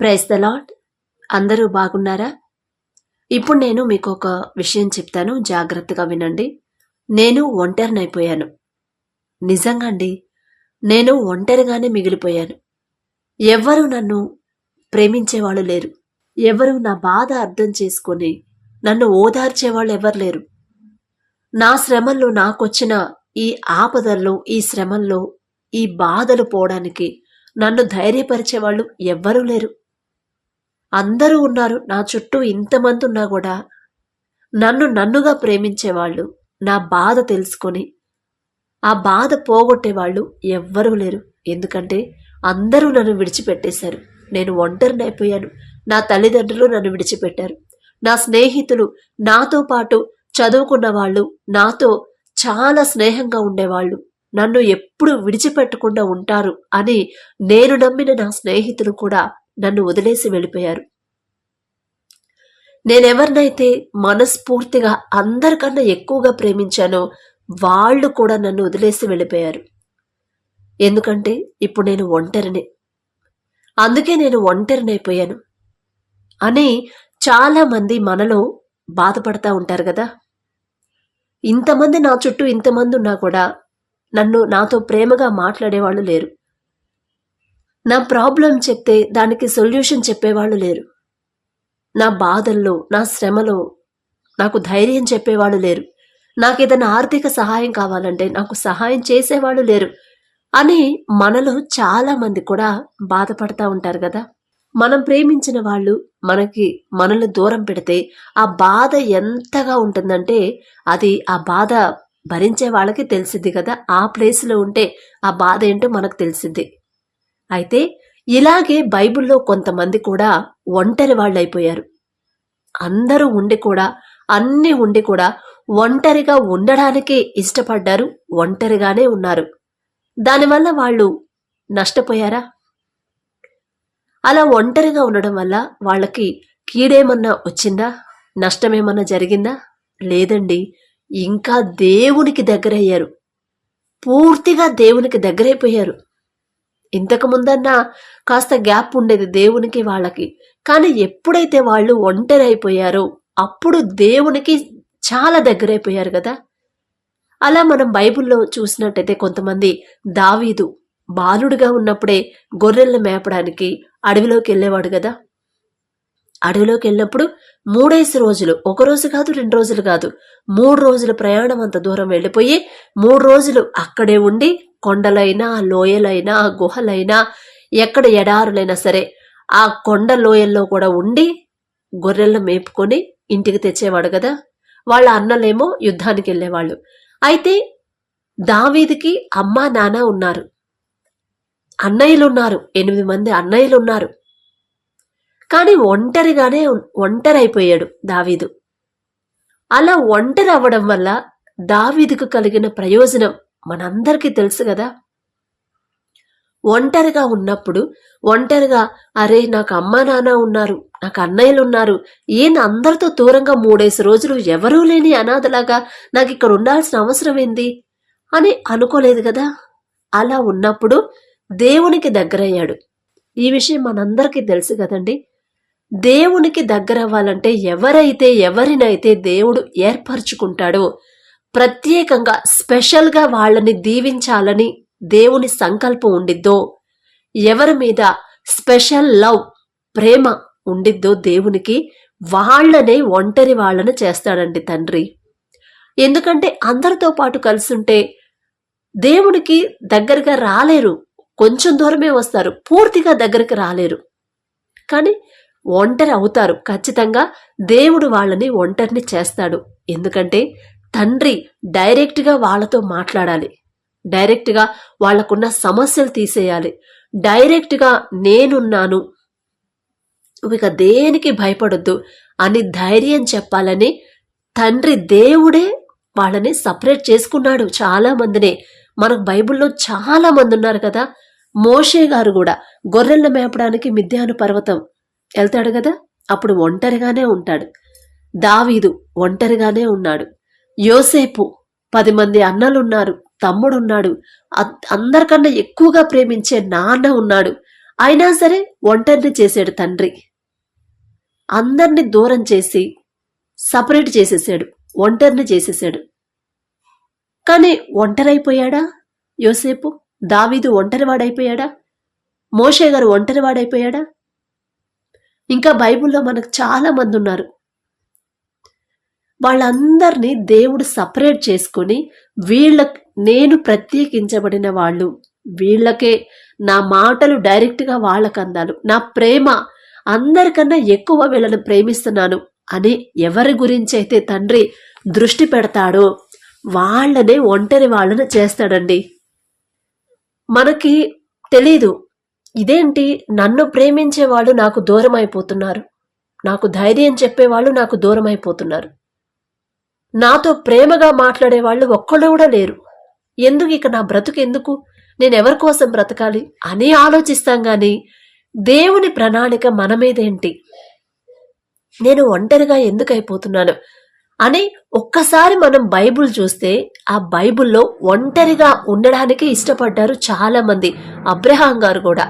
Praise the lord. అందరూ బాగున్నారా? ఇప్పుడు నేను మీకు ఒక విషయం చెప్తాను, జాగ్రత్తగా వినండి. నేను ఒంటరినైపోయాను. నిజంగా అండి, నేను ఒంటరిగానే మిగిలిపోయాను. ఎవ్వరూ నన్ను ప్రేమించేవాళ్ళు లేరు. ఎవరు నా బాధ అర్థం చేసుకొని నన్ను ఓదార్చేవాళ్ళు ఎవరు లేరు. నా శ్రమల్లో, నాకొచ్చిన ఈ ఆపదల్లో, ఈ శ్రమల్లో, ఈ బాధలు పోవడానికి నన్ను ధైర్యపరిచేవాళ్ళు ఎవ్వరూ లేరు. అందరూ ఉన్నారు నా చుట్టూ, ఇంతమంది ఉన్నా కూడా నన్నుగా ప్రేమించేవాళ్ళు, నా బాధ తెలుసుకొని ఆ బాధ పోగొట్టేవాళ్ళు ఎవ్వరూ లేరు. ఎందుకంటే అందరూ నన్ను విడిచిపెట్టేశారు. నేను ఒంటరినైపోయాను. నా తల్లిదండ్రులు నన్ను విడిచిపెట్టారు. నా స్నేహితులు, నాతో పాటు చదువుకున్న వాళ్ళు, నాతో చాలా స్నేహంగా ఉండేవాళ్ళు నన్ను ఎప్పుడు విడిచిపెట్టకుండా ఉంటారు అని నేను నమ్మిన నా స్నేహితులు కూడా నన్ను వదిలేసి వెళ్ళిపోయారు. నేనెవరినైతే మనస్ఫూర్తిగా అందరికన్నా ఎక్కువగా ప్రేమించానో వాళ్ళు కూడా నన్ను వదిలేసి వెళ్ళిపోయారు. ఎందుకంటే ఇప్పుడు నేను ఒంటరినే. అందుకే నేను ఒంటరినైపోయాను అని చాలా మంది మనలో బాధపడతా ఉంటారు కదా. ఇంతమంది నా చుట్టూ, ఇంతమంది ఉన్నా కూడా నాతో ప్రేమగా మాట్లాడేవాళ్ళు లేరు. నా ప్రాబ్లం చెప్తే దానికి సొల్యూషన్ చెప్పేవాళ్ళు లేరు. నా బాధల్లో, నా శ్రమలో నాకు ధైర్యం చెప్పేవాళ్ళు లేరు. నాకేదైనా ఆర్థిక సహాయం కావాలంటే నాకు సహాయం చేసేవాళ్ళు లేరు అని మనలో చాలా మంది కూడా బాధపడతా ఉంటారు కదా. మనం ప్రేమించిన వాళ్ళు మనల్ని దూరం పెడితే ఆ బాధ ఎంతగా ఉంటుందంటే అది ఆ బాధ భరించే వాళ్ళకి తెలిసిద్ది కదా. ఆ ప్లేస్లో ఉంటే ఆ బాధ ఏంటో మనకు తెలిసిద్ది. అయితే ఇలాగే బైబిల్లో కొంతమంది కూడా ఒంటరి వాళ్ళు అయిపోయారు. అందరూ ఉండి కూడా, అన్నీ ఉండి కూడా ఒంటరిగా ఉండడానికే ఇష్టపడ్డారు. ఒంటరిగానే ఉన్నారు. దానివల్ల వాళ్ళు నష్టపోయారా? అలా ఒంటరిగా ఉండడం వల్ల వాళ్ళకి కీడేమన్నా వచ్చిందా? నష్టమేమన్నా జరిగిందా? లేదండి. ఇంకా దేవునికి దగ్గరయ్యారు. పూర్తిగా దేవునికి దగ్గరైపోయారు. ఇంతకు ముందన్నా కాస్త గ్యాప్ ఉండేది దేవునికి వాళ్ళకి. కానీ ఎప్పుడైతే వాళ్ళు ఒంటరి అయిపోయారో అప్పుడు దేవునికి చాలా దగ్గరైపోయారు కదా. అలా మనం బైబిల్లో చూసినట్టయితే కొంతమంది దావీదు బాలుడుగా ఉన్నప్పుడే గొర్రెలను మేపడానికి అడవిలోకి వెళ్ళేవాడు కదా. అడవిలోకి వెళ్ళినప్పుడు 3 రోజులు, ఒక రోజు కాదు, 2 రోజులు కాదు, 3 రోజుల ప్రయాణం అంత దూరం వెళ్ళిపోయి 3 రోజులు అక్కడే ఉండి కొండలైనా, లోయలైనా, గుహలైనా, ఎక్కడ ఎడారులైనా సరే ఆ కొండ లోయల్లో కూడా ఉండి గొర్రెలను మేపుకొని ఇంటికి తెచ్చేవాడు కదా. వాళ్ళ అన్నలేమో యుద్ధానికి వెళ్ళేవాళ్ళు. అయితే దావీదుకి అమ్మా నాన్న ఉన్నారు, అన్నయ్యలున్నారు, 8 మంది అన్నయ్యలున్నారు. కానీ ఒంటరి అయిపోయాడు దావీదు. అలా ఒంటరి అవ్వడం వల్ల దావీదుకు కలిగిన ప్రయోజనం మనందరికీ తెలుసు కదా. ఒంటరిగా ఉన్నప్పుడు అరే నాకు అమ్మా నాన్న ఉన్నారు, నాకు అన్నయ్యలు ఉన్నారు, అందరితో దూరంగా 3 రోజులు ఎవరూ లేని అనాథలాగా నాకు ఇక్కడ ఉండాల్సిన అవసరం ఏంది అని అనుకోలేదు కదా. అలా ఉన్నప్పుడు దేవునికి దగ్గరయ్యాడు. ఈ విషయం మనందరికీ తెలుసు కదండి. దేవునికి దగ్గర అవ్వాలంటే ఎవరినైతే దేవుడు ఏర్పరచుకుంటాడో, ప్రత్యేకంగా స్పెషల్గా వాళ్ళని దీవించాలని దేవుని సంకల్పం ఉండిద్దో, ఎవరి మీద స్పెషల్ లవ్, ప్రేమ ఉండిద్దో దేవునికి, వాళ్లనే ఒంటరి వాళ్ళని చేస్తాడండి తండ్రి. ఎందుకంటే అందరితో పాటు కలిసుంటే దేవునికి దగ్గరగా రాలేరు. కొంచెం దూరమే వస్తారు, పూర్తిగా దగ్గరికి రాలేరు. కానీ ఒంటరి అవుతారు. ఖచ్చితంగా దేవుడు వాళ్ళని ఒంటరిని చేస్తాడు. ఎందుకంటే తండ్రి డైరెక్ట్గా వాళ్ళతో మాట్లాడాలి. డైరెక్ట్గా వాళ్లకున్న సమస్యలు తీసేయాలి. డైరెక్ట్గా నేనున్నాను, ఇక దేనికి భయపడొద్దు అని ధైర్యం చెప్పాలని తండ్రి దేవుడే వాళ్ళని సపరేట్ చేసుకున్నాడు. చాలా మందినే మనకు బైబిల్లో చాలా మంది ఉన్నారు కదా. మోషే గారు కూడా గొర్రెలను మేపడానికి మిద్యాను పర్వతం వెళ్తాడు కదా, అప్పుడు ఒంటరిగానే ఉంటాడు. దావీదు ఒంటరిగానే ఉన్నాడు. యోసేపు 10 మంది అన్నలున్నారు, తమ్ముడున్నాడు, అందరికన్నా ఎక్కువగా ప్రేమించే నాన్న ఉన్నాడు. అయినా సరే ఒంటరిని చేశాడు తండ్రి. అందరినీ దూరం చేసి సపరేట్ చేసేసాడు, ఒంటరిని చేసేసాడు. కానీ ఒంటరైపోయాడా యోసేపు? దావీదు ఒంటరివాడైపోయాడా? మోషే గారు ఒంటరివాడైపోయాడా? ఇంకా బైబిల్లో మనకు చాలా మంది ఉన్నారు. వాళ్ళందరినీ దేవుడు సపరేట్ చేసుకుని నేను ప్రత్యేకించబడిన వాళ్ళు, వీళ్ళకే నా మాటలు డైరెక్ట్గా వాళ్ళకు అందాలు, నా ప్రేమ అందరికన్నా ఎక్కువ వీళ్ళని ప్రేమిస్తున్నాను అని ఎవరి గురించి అయితే తండ్రి దృష్టి పెడతాడో వాళ్ళనే ఒంటరి వాళ్ళని చేస్తాడండి. మనకి తెలీదు, ఇదేంటి నన్ను ప్రేమించేవాళ్ళు నాకు దూరం అయిపోతున్నారు, నాకు ధైర్యం చెప్పేవాళ్ళు నాకు దూరం అయిపోతున్నారు, నాతో ప్రేమగా మాట్లాడేవాళ్ళు ఒక్కళ్ళు కూడా లేరు, ఎందుకు ఇక నా బ్రతుకు ఎందుకు, నేను ఎవరి కోసం బ్రతకాలి అని ఆలోచిస్తాం. గాని దేవుని ప్రణాళిక మన మీదేంటి, నేను ఒంటరిగా ఎందుకు అయిపోతున్నాను అని ఒక్కసారి మనం బైబుల్ చూస్తే ఆ బైబుల్లో ఒంటరిగా ఉండడానికి ఇష్టపడ్డారు చాలా మంది. అబ్రహాం గారు కూడా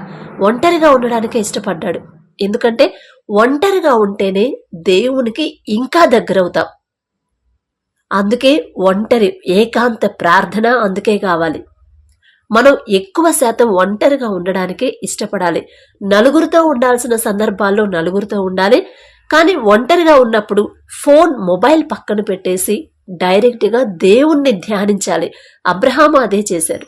ఒంటరిగా ఉండడానికే ఇష్టపడ్డాడు. ఎందుకంటే ఒంటరిగా ఉంటేనే దేవునికి ఇంకా దగ్గరవుతాం. అందుకే ఒంటరి ఏకాంత ప్రార్థన అందుకే కావాలి. మనం ఎక్కువ శాతం ఒంటరిగా ఉండడానికే ఇష్టపడాలి. నలుగురితో ఉండాల్సిన సందర్భాల్లో నలుగురితో ఉండాలి. కానీ ఒంటరిగా ఉన్నప్పుడు మొబైల్ పక్కన పెట్టేసి డైరెక్ట్గా దేవుణ్ణి ధ్యానించాలి. అబ్రహాము అదే చేశాడు.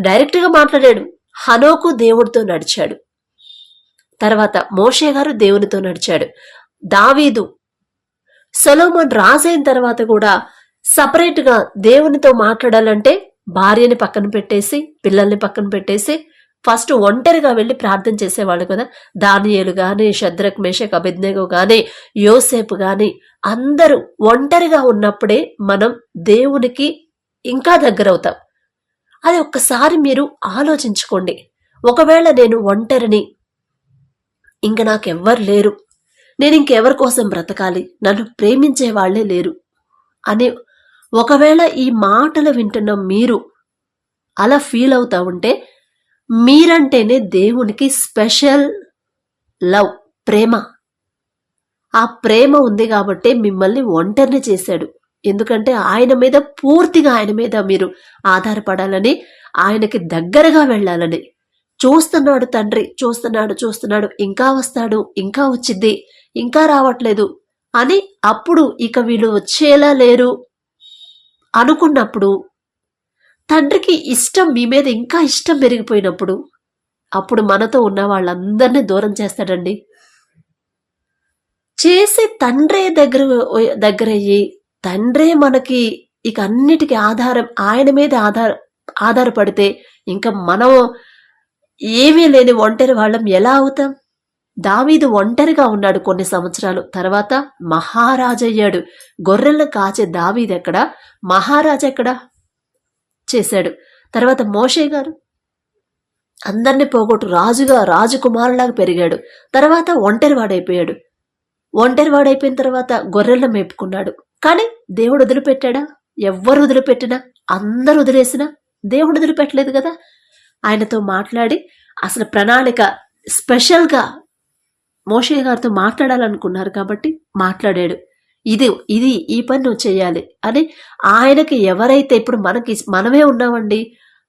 డైరెక్ట్గా మాట్లాడాడు. హనోకు దేవుడితో నడిచాడు. తర్వాత మోషే గారు దేవునితో నడిచాడు. దావీదు, సొలొమోన్ రాజైన తర్వాత కూడా సపరేట్గా దేవునితో మాట్లాడాలంటే భార్యని పక్కన పెట్టేసి పిల్లల్ని పక్కన పెట్టేసి ఫస్ట్ ఒంటరిగా వెళ్ళి ప్రార్థన చేసేవాళ్ళు కదా. దానియేలు గాని, షద్రక్, మేషక్, అబేద్నెగో గాని, యోసేపు గాని అందరూ ఒంటరిగా ఉన్నప్పుడే మనం దేవునికి ఇంకా దగ్గరవుతాం. అది ఒక్కసారి మీరు ఆలోచించుకోండి. ఒకవేళ నేను ఒంటరిని, ఇంక నాకెవ్వరు లేరు, నేను ఇంకెవరి కోసం బ్రతకాలి, నన్ను ప్రేమించే వాళ్లే లేరు అని ఒకవేళ ఈ మాటలు వింటున్న మీరు అలా ఫీల్ అవుతా ఉంటే మీరంటేనే దేవునికి స్పెషల్ లవ్, ప్రేమ. ఆ ప్రేమ ఉంది కాబట్టి మిమ్మల్ని ఒంటరిని చేశాడు. ఎందుకంటే పూర్తిగా ఆయన మీద మీరు ఆధారపడాలని, ఆయనకి దగ్గరగా వెళ్ళాలని. చూస్తున్నాడు తండ్రి, చూస్తున్నాడు, ఇంకా వస్తాడు, ఇంకా వచ్చిద్ది, ఇంకా రావట్లేదు అని అప్పుడు ఇక వీళ్ళు వచ్చేలా లేరు అనుకున్నప్పుడు, తండ్రికి ఇష్టం మీ మీద ఇంకా ఇష్టం పెరిగిపోయినప్పుడు అప్పుడు మనతో ఉన్న వాళ్ళందరినీ దూరం చేస్తాడండి. చేసి తండ్రే దగ్గరయ్యి తండ్రే మనకి ఇక అన్నిటికీ ఆధారం, ఆయన మీద ఆధారపడితే ఇంకా మనం ఏమీ లేని ఒంటరి వాళ్ళం ఎలా అవుతాం? దావీదు ఒంటరిగా ఉన్నాడు కొన్ని సంవత్సరాలు. తర్వాత మహారాజయ్యాడు. గొర్రెలను కాచే దావీదు ఎక్కడ, మహారాజు ఎక్కడ చేశాడు. తర్వాత మోషే గారు అందరినీ పోగొట్టు రాజకుమారులాగా పెరిగాడు. తర్వాత ఒంటరివాడైపోయాడు. ఒంటరివాడైపోయిన తర్వాత గొర్రెలను మేపుకున్నాడు. కానీ దేవుడు వదిలిపెట్టాడా? ఎవ్వరు వదిలిపెట్టినా, అందరు వదిలేసినా దేవుడు వదిలిపెట్టలేదు కదా. ఆయనతో మాట్లాడి అసలు ప్రణాళిక స్పెషల్గా మోషే గారితో మాట్లాడాలనుకున్నారు కాబట్టి మాట్లాడాడు. ఇది ఈ పని నువ్వు చేయాలి అని. ఆయనకి ఎవరైతే, ఇప్పుడు మనమే ఉన్నామండి,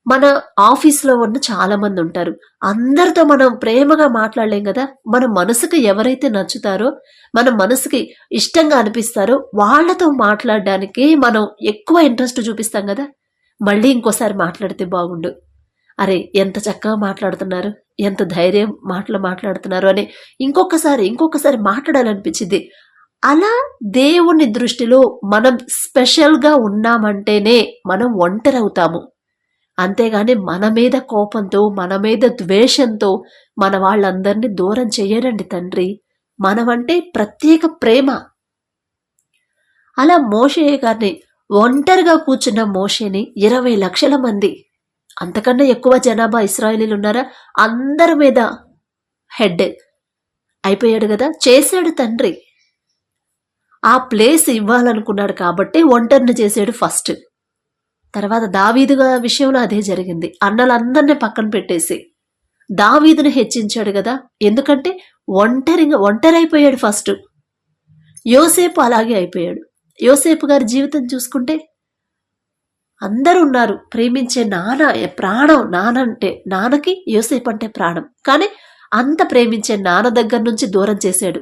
మన ఆఫీస్లో ఉన్న చాలా మంది ఉంటారు, అందరితో మనం ప్రేమగా మాట్లాడలేం కదా. మన మనసుకి ఎవరైతే నచ్చుతారో, మన మనసుకి ఇష్టంగా అనిపిస్తారో వాళ్ళతో మాట్లాడడానికి మనం ఎక్కువ ఇంట్రెస్ట్ చూపిస్తాం కదా. మళ్ళీ ఇంకోసారి మాట్లాడితే బాగుండు, అరే ఎంత చక్కగా మాట్లాడుతున్నారు, ఎంత ధైర్యం మాట్లాడుతున్నారు అని ఇంకొకసారి మాట్లాడాలనిపించింది. అలా దేవుని దృష్టిలో మనం స్పెషల్గా ఉన్నామంటేనే మనం ఒంటరవుతాము. అంతేగాని మన మీద కోపంతో, మన మీద ద్వేషంతో మన వాళ్ళందరినీ దూరం చెయ్యడండి తండ్రి. మనమంటే ప్రత్యేక ప్రేమ. అలా మోషే గారిని, ఒంటరిగా కూర్చున్న మోషేని 20 లక్షల మంది, అంతకన్నా ఎక్కువ జనాభా ఇశ్రాయేలీలు ఉన్నారా, అందరి మీద హెడ్ అయిపోయాడు కదా. చేశాడు తండ్రి. ఆ ప్లేస్ ఇవ్వాలనుకున్నాడు కాబట్టి ఒంటరిని చేశాడు ఫస్ట్. తర్వాత దావీదు విషయంలో అదే జరిగింది. అన్నలందరినీ పక్కన పెట్టేసి దావీదును హెచ్చించాడు కదా. ఎందుకంటే ఒంటరైపోయాడు ఫస్ట్. యోసేపు అలాగే అయిపోయాడు. యోసేపు గారి జీవితం చూసుకుంటే అందరూ ఉన్నారు, ప్రేమించే నాన్న ప్రాణం. నాన్నకి యోసేపు అంటే ప్రాణం. కానీ అంత ప్రేమించే నాన్న దగ్గర నుంచి దూరం చేశాడు,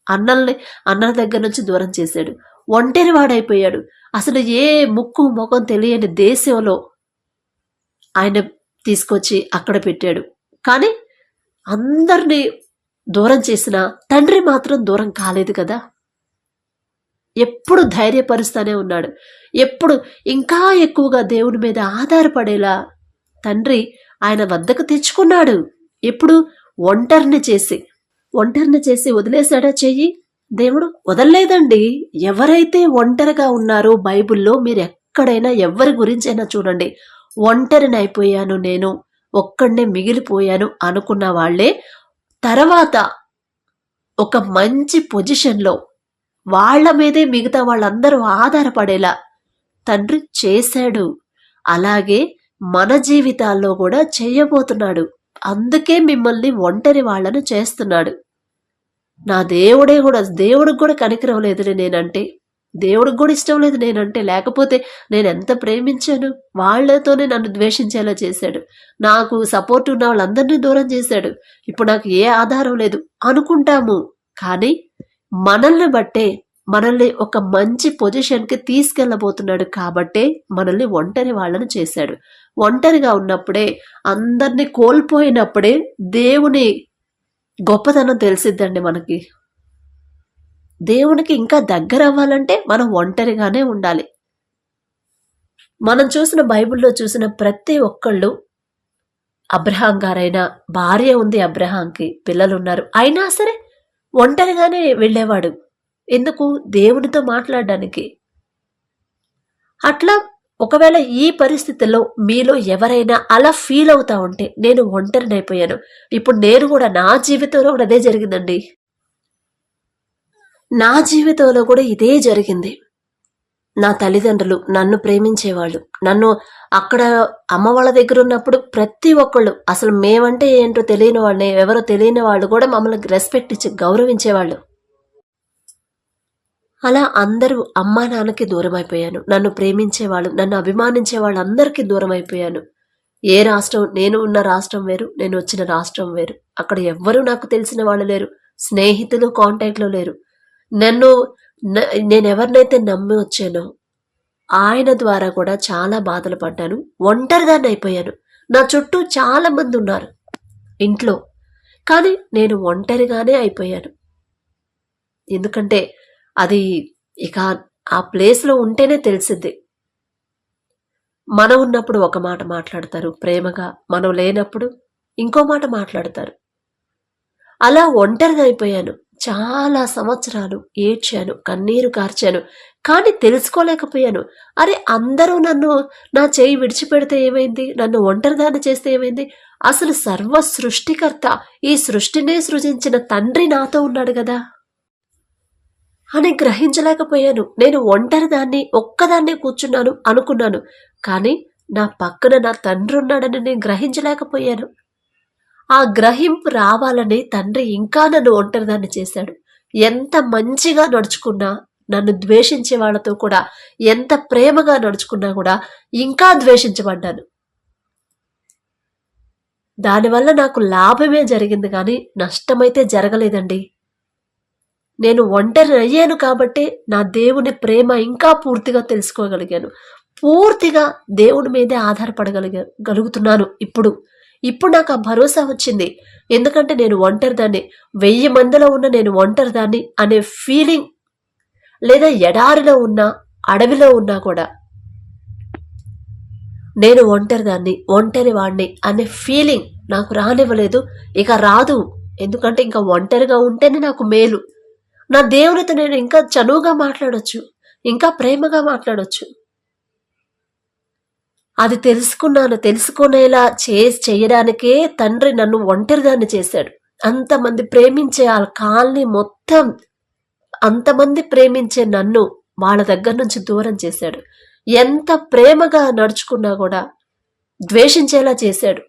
అన్నల దగ్గర నుంచి దూరం చేశాడు. ఒంటరి వాడైపోయాడు. అసలు ఏ ముక్కు ముఖం తెలియని దేశంలో ఆయన తీసుకొచ్చి అక్కడ పెట్టాడు. కానీ అందరినీ దూరం చేసిన తండ్రి మాత్రం దూరం కాలేదు కదా. ఎప్పుడు ధైర్యపరుస్తానే ఉన్నాడు. ఎప్పుడు ఇంకా ఎక్కువగా దేవుడి మీద ఆధారపడేలా తండ్రి ఆయన వద్దకు తెచ్చుకున్నాడు. ఎప్పుడు ఒంటరిని చేసి వదిలేశాడా చెయ్యి? దేవుడు వదలలేదండి. ఎవరైతే ఒంటరిగా ఉన్నారో బైబిల్లో మీరు ఎక్కడైనా ఎవరి గురించైనా చూడండి, ఒంటరిని అయిపోయాను, నేను ఒక్కడనే మిగిలిపోయాను అనుకున్న వాళ్లే తర్వాత ఒక మంచి పొజిషన్లో వాళ్ల మీదే మిగతా వాళ్ళందరూ ఆధారపడేలా తండ్రి చేశాడు. అలాగే మన జీవితాల్లో కూడా చేయబోతున్నాడు. అందుకే మిమ్మల్ని ఒంటరి వాళ్లను చేస్తున్నాడు. నా దేవుడికి కూడా కనికరం లేదులే నేనంటే, దేవుడికి కూడా ఇష్టం లేదు నేనంటే. లేకపోతే నేను ఎంత ప్రేమించాను, వాళ్లతోనే నన్ను ద్వేషించేలా చేశాడు. నాకు సపోర్ట్ ఉన్న వాళ్ళందరినీ దూరం చేశాడు. ఇప్పుడు నాకు ఏ ఆధారం లేదు అనుకుంటాము. కానీ మనల్ని బట్టే మనల్ని ఒక మంచి పొజిషన్కి తీసుకెళ్ళబోతున్నాడు. కాబట్టే మనల్ని ఒంటరి వాళ్ళను చేశాడు. ఒంటరిగా ఉన్నప్పుడే, అందరినీ కోల్పోయినప్పుడే దేవుని గొప్పతనం తెలిసిద్దండి మనకి. దేవునికి ఇంకా దగ్గర అవ్వాలంటే మనం ఒంటరిగానే ఉండాలి. మనం చూసిన బైబిల్లో చూసిన ప్రతి ఒక్కళ్ళు, అబ్రహాం గారైనా భార్య ఉంది, అబ్రహాంకి పిల్లలున్నారు, అయినా సరే ఒంటరిగానే వెళ్ళేవాడు. ఎందుకు? దేవునితో మాట్లాడడానికి. అట్లా ఒకవేళ ఈ పరిస్థితుల్లో మీలో ఎవరైనా అలా ఫీల్ అవుతా ఉంటే, నేను ఒంటరినైపోయాను, ఇప్పుడు నేను కూడా నా జీవితంలో కూడా అదే జరిగిందండి. నా జీవితంలో కూడా ఇదే జరిగింది. నా తల్లిదండ్రులు నన్ను ప్రేమించేవాళ్ళు. నన్ను అక్కడ అమ్మ వాళ్ళ దగ్గర ఉన్నప్పుడు ప్రతి ఒక్కళ్ళు, అసలు మేమంటే ఏంటో తెలియని వాళ్ళని, ఎవరో తెలియని వాళ్ళు కూడా మమ్మల్ని రెస్పెక్ట్ ఇచ్చి గౌరవించేవాళ్ళు. అలా అందరూ అమ్మా నాన్నకి దూరం అయిపోయాను. నన్ను ప్రేమించేవాళ్ళు, నన్ను అభిమానించే వాళ్ళు అందరికీ దూరం అయిపోయాను. ఏ రాష్ట్రం, నేను ఉన్న రాష్ట్రం వేరు, నేను వచ్చిన రాష్ట్రం వేరు. అక్కడ ఎవ్వరూ నాకు తెలిసిన వాళ్ళు లేరు, స్నేహితులు కాంటాక్ట్లో లేరు. నేను ఎవరినైతే నమ్మి వచ్చానో ఆయన ద్వారా కూడా చాలా బాధలు పడ్డాను. ఒంటరిదాన్ని అయిపోయాను. నా చుట్టూ చాలా మంది ఉన్నారు ఇంట్లో, కానీ నేను ఒంటరిగానే అయిపోయాను. ఎందుకంటే అది ఇక ఆ ప్లేస్లో ఉంటేనే తెలిసిద్ది. మనం ఉన్నప్పుడు ఒక మాట మాట్లాడతారు ప్రేమగా, మనం లేనప్పుడు ఇంకో మాట మాట్లాడతారు. అలా ఒంటరిగా అయిపోయాను. చాలా సంవత్సరాలు ఏడ్చాను, కన్నీరు కార్చాను, కానీ తెలుసుకోలేకపోయాను. అరే, అందరూ నా చేయి విడిచిపెడితే ఏమైంది, నన్ను ఒంటరిదాన్ని చేస్తే ఏమైంది, అసలు సర్వ సృష్టికర్త, ఈ సృష్టినే సృజించిన తండ్రి నాతో ఉన్నాడు కదా అని గ్రహించలేకపోయాను. నేను ఒంటరిదాన్ని, ఒక్కదాన్నే కూర్చున్నాను అనుకున్నాను. కానీ నా పక్కన నా తండ్రి ఉన్నాడని నేను గ్రహించలేకపోయాను. ఆ గ్రహింపు రావాలని తండ్రి ఇంకా నన్ను ఒంటరిదాన్ని చేశాడు. ఎంత మంచిగా నడుచుకున్నా, నన్ను ద్వేషించే వాళ్ళతో కూడా ఎంత ప్రేమగా నడుచుకున్నా కూడా ఇంకా ద్వేషించబడ్డాను. దానివల్ల నాకు లాభమే జరిగింది కానీ నష్టమైతే జరగలేదండి. నేను ఒంటరి అయ్యాను కాబట్టి నా దేవుని ప్రేమ ఇంకా పూర్తిగా తెలుసుకోగలిగాను. పూర్తిగా దేవుడి మీదే ఆధారపడగలుగుతున్నాను. ఇప్పుడు నాకు ఆ భరోసా వచ్చింది. ఎందుకంటే నేను ఒంటరిదాన్ని, 1000 మందిలో ఉన్న నేను ఒంటరిదాన్ని అనే ఫీలింగ్, లేదా ఎడారిలో ఉన్నా, అడవిలో ఉన్నా కూడా నేను ఒంటరిదాన్ని, ఒంటరి వాడిని అనే ఫీలింగ్ నాకు రానివ్వలేదు. ఇక రాదు. ఎందుకంటే ఇంకా ఒంటరిగా ఉంటేనే నాకు మేలు. నా దేవునితో నేను ఇంకా చనువుగా మాట్లాడొచ్చు, ఇంకా ప్రేమగా మాట్లాడొచ్చు. అది తెలుసుకునేలా చేయడానికే తండ్రి నన్ను ఒంటరిదాన్ని చేశాడు. అంతమంది ప్రేమించే ఆ కాలనీ మొత్తం, అంతమంది ప్రేమించే నన్ను వాళ్ళ దగ్గర నుంచి దూరం చేశాడు. ఎంత ప్రేమగా నడుచుకున్నా కూడా ద్వేషించేలా చేశాడు.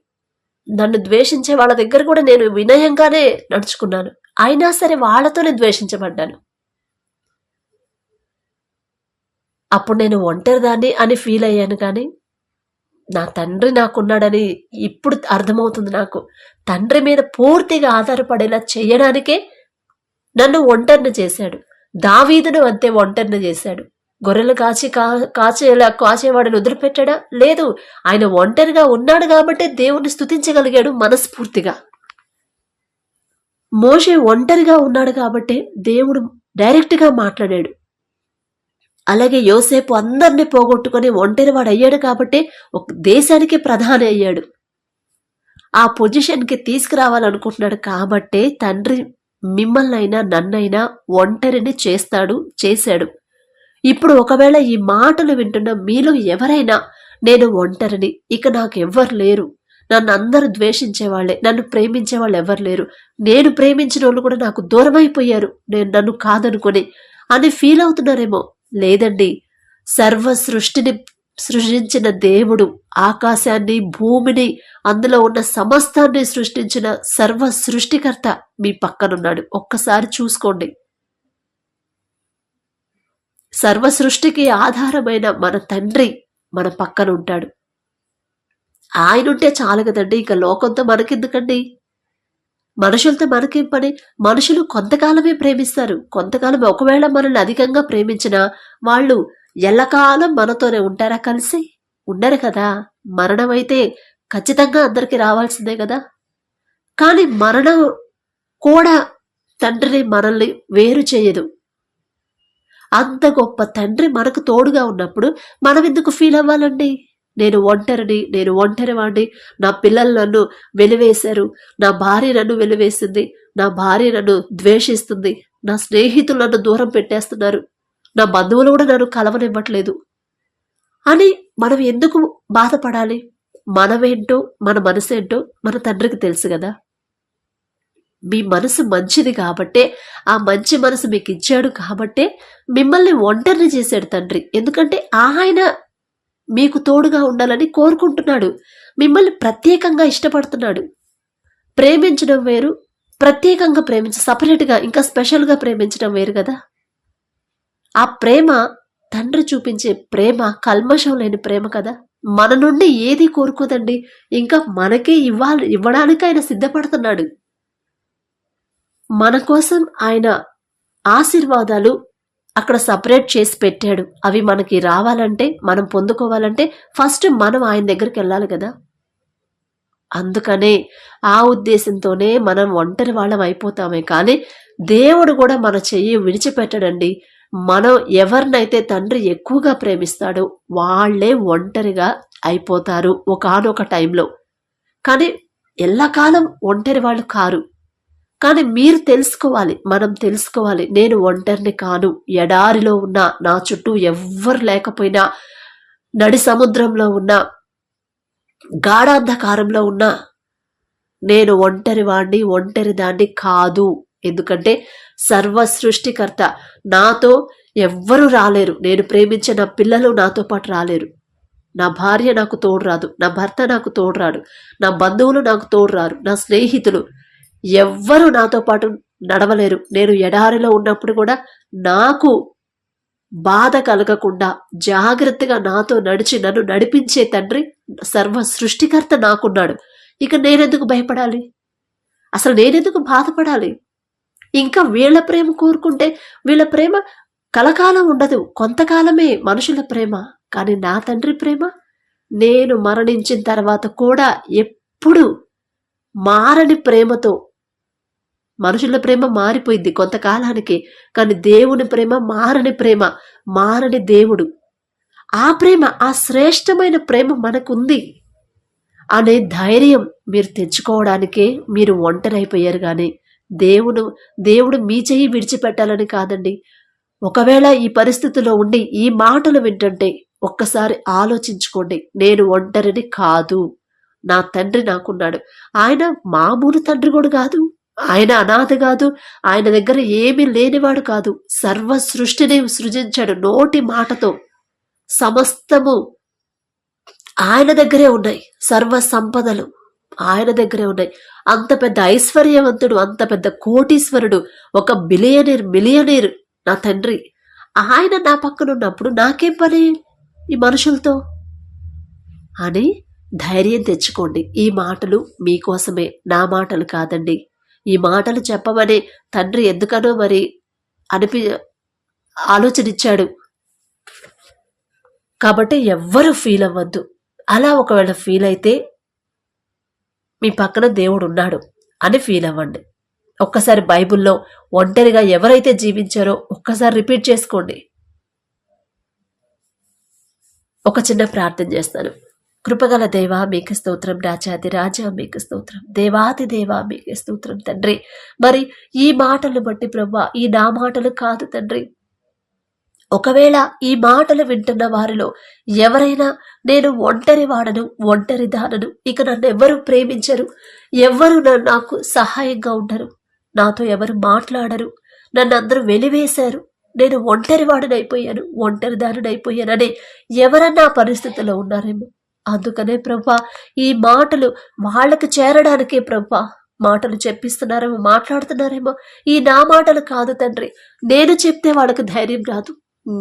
నన్ను ద్వేషించే వాళ్ళ దగ్గర కూడా నేను వినయంగానే నడుచుకున్నాను. అయినా సరే వాళ్ళతోనే ద్వేషించబడ్డాను. అప్పుడు నేను ఒంటరిదాన్ని అని ఫీల్ అయ్యాను. కానీ నా తండ్రి నాకున్నాడని ఇప్పుడు అర్థమవుతుంది నాకు. తండ్రి మీద పూర్తిగా ఆధారపడేలా చేయడానికే నన్ను ఒంటరిని చేశాడు. దావీదును అంతే ఒంటరిని చేశాడు. గొర్రెలు కాచేవాడిని వదిలిపెట్టాడా? లేదు. ఆయన ఒంటరిగా ఉన్నాడు కాబట్టి దేవుణ్ణి స్తుతించగలిగాడు మనస్ఫూర్తిగా. మోషే ఒంటరిగా ఉన్నాడు కాబట్టి దేవుడు డైరెక్ట్గా మాట్లాడాడు. అలాగే యోసేపు అందరినీ పోగొట్టుకుని ఒంటరివాడు అయ్యాడు కాబట్టి ఒక దేశానికి ప్రధాని అయ్యాడు. ఆ పొజిషన్కి తీసుకురావాలనుకుంటున్నాడు కాబట్టే తండ్రి మిమ్మల్నైనా నన్నైనా ఒంటరిని చేశాడు. ఇప్పుడు ఒకవేళ ఈ మాటలు వింటున్న మీలో ఎవరైనా నేను ఒంటరిని, ఇక నాకెవ్వరు లేరు, నన్ను అందరూ ద్వేషించేవాళ్లే, నన్ను ప్రేమించేవాళ్ళు ఎవరు లేరు, నేను ప్రేమించిన వాళ్ళు కూడా నాకు దూరం అయిపోయారు, నేను నన్ను కాదనుకొని అని ఫీల్ అవుతున్నారేమో. లేదండి, సర్వ సృష్టిని సృష్టించిన దేవుడు, ఆకాశాన్ని భూమిని అందులో ఉన్న సమస్తాన్ని సృష్టించిన సర్వ సృష్టికర్త మీ పక్కనున్నాడు. ఒక్కసారి చూసుకోండి. సర్వ సృష్టికి ఆధారమైన మన తండ్రి మన పక్కన ఉంటాడు. ఆయనుంటే చాలు కదండి. ఇక లోకంతో మనకెందుకండి? మనుషులతో మనకేం పని? మనుషులు కొంతకాలమే ప్రేమిస్తారు. కొంతకాలం ఒకవేళ మనల్ని అధికంగా ప్రేమించినా వాళ్ళు ఎల్లకాలం మనతోనే ఉంటారా? కలిసి ఉండరు కదా. మరణం అయితే ఖచ్చితంగా అందరికీ రావాల్సిందే కదా. కానీ మరణం కూడా తండ్రిని మనల్ని వేరు చేయదు. అంత గొప్ప తండ్రి మనకు తోడుగా ఉన్నప్పుడు మనం ఎందుకు ఫీల్ అవ్వాలండి? నేను ఒంటరివాడిని, నా పిల్లలు నన్ను వెలివేశారు, నా భార్య నన్ను వెలివేసింది, నా భార్య నన్ను ద్వేషిస్తుంది, నా స్నేహితులు నన్ను దూరం పెట్టేస్తున్నారు, నా బంధువులు కూడా నన్ను కలవనివ్వట్లేదు అని మనం ఎందుకు బాధపడాలి? మనమేంటో మన మనసేంటో మన తండ్రికి తెలుసు కదా. మీ మనసు మంచిది కాబట్టే, ఆ మంచి మనసు మీకు ఇచ్చాడు కాబట్టే మిమ్మల్ని ఒంటరిని చేశాడు తండ్రి. ఎందుకంటే ఆయన మీకు తోడుగా ఉండాలని కోరుకుంటున్నాడు. మిమ్మల్ని ప్రత్యేకంగా ఇష్టపడుతున్నాడు. ప్రేమించడం వేరు, ప్రత్యేకంగా సపరేట్గా ఇంకా స్పెషల్గా ప్రేమించడం వేరు కదా. ఆ ప్రేమ, తండ్రి చూపించే ప్రేమ కల్మషం లేని ప్రేమ కదా. మన నుండి ఏది కోరుకోదండి, ఇంకా మనకే ఇవ్వడానికి ఆయన సిద్ధపడుతున్నాడు. మన కోసం ఆయన ఆశీర్వాదాలు అక్కడ సపరేట్ చేసి పెట్టాడు. అవి మనకి రావాలంటే, మనం పొందుకోవాలంటే ఫస్ట్ మనం ఆయన దగ్గరికి వెళ్ళాలి కదా. అందుకనే ఆ ఉద్దేశంతోనే మనం ఒంటరి వాళ్ళం అయిపోతామే. కానీ దేవుడు కూడా మన చెయ్యి విడిచిపెట్టడండి. మనం ఎవరినైతే తండ్రి ఎక్కువగా ప్రేమిస్తాడో వాళ్లే ఒంటరిగా అయిపోతారు ఒకానొక టైంలో. కానీ ఎల్లకాలం ఒంటరి వాళ్ళు కారు. కానీ మీరు తెలుసుకోవాలి, మనం తెలుసుకోవాలి, నేను ఒంటరిని కాను. ఎడారిలో ఉన్నా, నా చుట్టూ ఎవ్వరు లేకపోయినా, నడి సముద్రంలో ఉన్నా, గాఢాంధకారంలో ఉన్నా నేను ఒంటరి దాన్ని కాదు. ఎందుకంటే సర్వ సృష్టికర్త నాతో ఎవ్వరూ రాలేరు. నేను ప్రేమించే నా పిల్లలు నాతో పాటు రాలేరు. నా భార్య నాకు తోడు రాదు, నా భర్త నాకు తోడు రాడు, నా బంధువులు నాకు తోడు రారు, నా స్నేహితులు ఎవ్వరూ నాతో పాటు నడవలేరు. నేను ఎడారిలో ఉన్నప్పుడు కూడా నాకు బాధ కలగకుండా జాగ్రత్తగా నాతో నడిచి నన్ను నడిపించే తండ్రి, సర్వ సృష్టికర్త నాకున్నాడు. ఇక నేనెందుకు భయపడాలి? అసలు నేనెందుకు బాధపడాలి? ఇంకా వీళ్ళ ప్రేమ కోరుకుంటే వీళ్ళ ప్రేమ కలకాలం ఉండదు, కొంతకాలమే మనుషుల ప్రేమ. కానీ నా తండ్రి ప్రేమ నేను మరణించిన తర్వాత కూడా ఎప్పుడు మారని ప్రేమతో. మనుషుల ప్రేమ మారిపోయింది కొంతకాలానికి, కానీ దేవుని ప్రేమ మారని ప్రేమ, మారని దేవుడు. ఆ ప్రేమ, ఆ శ్రేష్టమైన ప్రేమ మనకుంది అనే ధైర్యం మీరు తెచ్చుకోవడానికే మీరు ఒంటరైపోయారు. కానీ దేవుడు మీ చెయ్యి విడిచిపెట్టాలని కాదండి. ఒకవేళ ఈ పరిస్థితిలో ఉండి ఈ మాటలు వింటుంటే ఒక్కసారి ఆలోచించుకోండి. నేను ఒంటరిని కాదు, నా తండ్రి నాకున్నాడు. ఆయన మామూలు తండ్రి కూడా కాదు, ఆయన అనాథ కాదు, ఆయన దగ్గర ఏమీ లేనివాడు కాదు. సర్వ సృష్టిని సృజించాడు నోటి మాటతో. సమస్తము ఆయన దగ్గరే ఉన్నాయి, సర్వ సంపదలు ఆయన దగ్గరే ఉన్నాయి. అంత పెద్ద ఐశ్వర్యవంతుడు, అంత పెద్ద కోటీశ్వరుడు, ఒక మిలియనీర్ నా తండ్రి. ఆయన నా పక్కన ఉన్నప్పుడు నాకేం పని ఈ మనుషులతో అని ధైర్యం తెచ్చుకోండి. ఈ మాటలు మీకోసమే, నా మాటలు కాదండి. ఈ మాటలు చెప్పమని తండ్రి ఎందుకనో మరి ఆలోచనిచ్చాడు. కాబట్టి ఎవ్వరూ ఫీల్ అవ్వద్దు. అలా ఒకవేళ ఫీల్ అయితే మీ పక్కన దేవుడు ఉన్నాడు అని ఫీల్ అవ్వండి. ఒక్కసారి బైబిల్లో ఒంటరిగా ఎవరైతే జీవించారో ఒక్కసారి రిపీట్ చేసుకోండి. ఒక చిన్న ప్రార్థన చేస్తాను. కృపగల దేవా మీకు స్తోత్రం, రాజాది రాజా మీకు స్తోత్రం, దేవాది దేవా మీకు స్తోత్రం తండ్రి. మరి ఈ మాటలు బట్టి ప్రభా, ఈ నా మాటలు కాదు తండ్రి, ఒకవేళ ఈ మాటలు వింటున్న వారిలో ఎవరైనా నేను ఒంటరి వాడను, ఒంటరి దానను, ఇక నన్ను ఎవరు ప్రేమించరు, ఎవరు నాకు సహాయంగా ఉండరు, నాతో ఎవరు మాట్లాడరు, నన్ను అందరూ వెలివేశారు, నేను ఒంటరి వాడనైపోయాను, ఒంటరి దానైపోయానని ఎవరన్నా పరిస్థితిలో ఉన్నారేమో. అందుకనే ప్రభా ఈ మాటలు వాళ్ళకు చేరడానికే ప్రభా మాటలు చెప్పిస్తున్నారేమో, మాట్లాడుతున్నారేమో. ఈ నా మాటలు కాదు తండ్రి, నేను చెప్తే వాళ్ళకి ధైర్యం రాదు,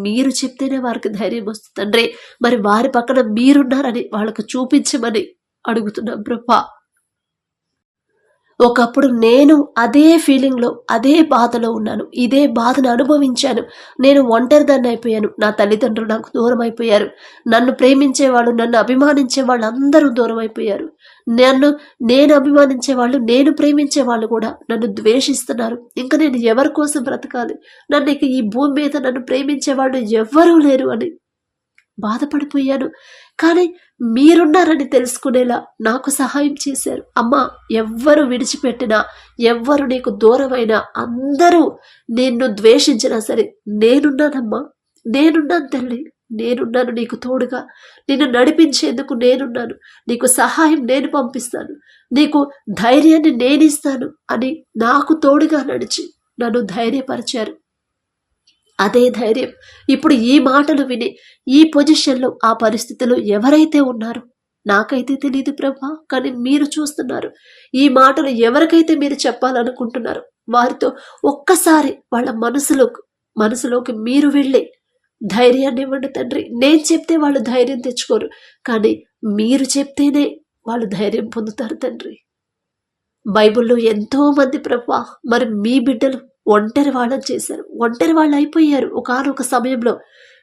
మీరు చెప్తేనే వారికి ధైర్యం వస్తుంది తండ్రి. మరి వారి పక్కన మీరున్నారని వాళ్ళకు చూపించమని అడుగుతున్నాం ప్రభా. ఒకప్పుడు నేను అదే ఫీలింగ్లో, అదే బాధలో ఉన్నాను, ఇదే బాధను అనుభవించాను. నేను ఒంటరిదాన్ని అయిపోయాను, నా తల్లిదండ్రులు నాకు దూరం అయిపోయారు, నన్ను ప్రేమించేవాళ్ళు, నన్ను అభిమానించే వాళ్ళు అందరూ దూరం అయిపోయారు, నేను అభిమానించే వాళ్ళు, నేను ప్రేమించే వాళ్ళు కూడా నన్ను ద్వేషిస్తున్నారు. ఇంకా నేను ఎవరి కోసం బ్రతకాలి, నన్ను ఇక ఈ భూమి మీద నన్ను ప్రేమించే వాళ్ళు ఎవ్వరూ లేరు అని బాధపడిపోయాను. కానీ మీరున్నారని తెలుసుకునేలా నాకు సహాయం చేశారు. అమ్మా, ఎవ్వరు విడిచిపెట్టినా, ఎవ్వరు నీకు దూరమైనా, అందరూ నిన్ను ద్వేషించినా సరే నేనున్నానమ్మా, నేనున్నాను తల్లి, నేనున్నాను నీకు తోడుగా, నిన్ను నడిపించేందుకు నేనున్నాను, నీకు సహాయం నేను పంపిస్తాను, నీకు ధైర్యాన్ని నేనిస్తాను అని నాకు తోడుగా నడిచి నన్ను ధైర్యపరిచారు. అదే ధైర్యం ఇప్పుడు ఈ మాటలు విని ఈ పొజిషన్లో, ఆ పరిస్థితిలో ఎవరైతే ఉన్నారో నాకైతే తెలియదు ప్రభా, కానీ మీరు చూస్తున్నారు. ఈ మాటలు ఎవరికైతే మీరు చెప్పాలనుకుంటున్నారు వారితో ఒక్కసారి వాళ్ళ మనసులోకి మీరు వెళ్ళి ధైర్యాన్ని ఇవ్వండి తండ్రి. నేను చెప్తే వాళ్ళు ధైర్యం తెచ్చుకోరు, కానీ మీరు చెప్తేనే వాళ్ళు ధైర్యం పొందుతారు తండ్రి. బైబిల్లో ఎంతో మంది ప్రభా మరి మీ బిడ్డలు ఒంటరి వాళ్ళని చేశారు, ఒంటరి వాళ్ళు అయిపోయారు ఒకానొక సమయంలో.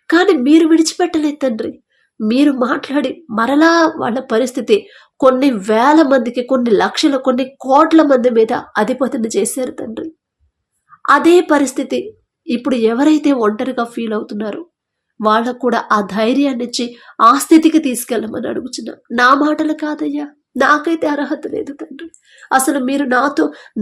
కానీ మీరు విడిచిపెట్టలేదు తండ్రి. మీరు మాట్లాడి మరలా వాళ్ళ పరిస్థితి కొన్ని వేల మందికి, కొన్ని లక్షల, కొన్ని కోట్ల మంది మీద అధిపతిని చేశారు తండ్రి. అదే పరిస్థితి ఇప్పుడు ఎవరైతే ఒంటరిగా ఫీల్ అవుతున్నారో వాళ్ళకు కూడా ఆ ధైర్యాన్ని ఇచ్చి ఆ స్థితికి తీసుకెళ్ళమని అడుగుతున్నా. నా మాటలు కాదయ్యా, నాకైతే అర్హత లేదు తండ్రి. అసలు మీరు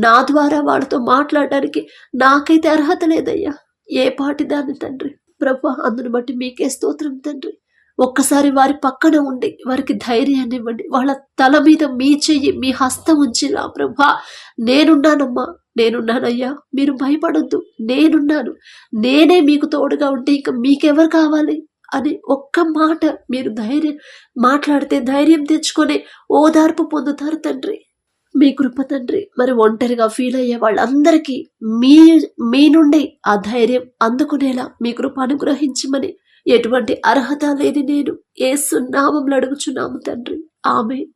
నా ద్వారా వాళ్ళతో మాట్లాడడానికి నాకైతే అర్హత లేదయ్యా. ఏ పాటి దాన్ని తండ్రి. ప్రభా, అందును బట్టి మీకే స్తోత్రం తండ్రి. ఒక్కసారి వారి పక్కన ఉండి వారికి ధైర్యాన్ని ఇవ్వండి. వాళ్ళ తల మీద మీ చెయ్యి, మీ హస్తం ఉంచిరా ప్రభా. నేనున్నానమ్మా, నేనున్నానయ్యా, మీరు భయపడొద్దు, నేనున్నాను, నేనే మీకు తోడుగా ఉంటే ఇంకా మీకెవరు కావాలి అని ఒక్క మాట మీరు మాట్లాడితే ధైర్యం తెచ్చుకొని ఓదార్పు పొందుతారు తండ్రి. మీ కృప తండ్రి. మరి ఒంటరిగా ఫీల్ అయ్యే వాళ్ళందరికీ మీ నుండి ఆ ధైర్యం అందుకునేలా మీ కృప అనుగ్రహించమని, ఎటువంటి అర్హత లేని నేను యేసు నామములో అడుగుచున్నాము తండ్రి. ఆమేన్.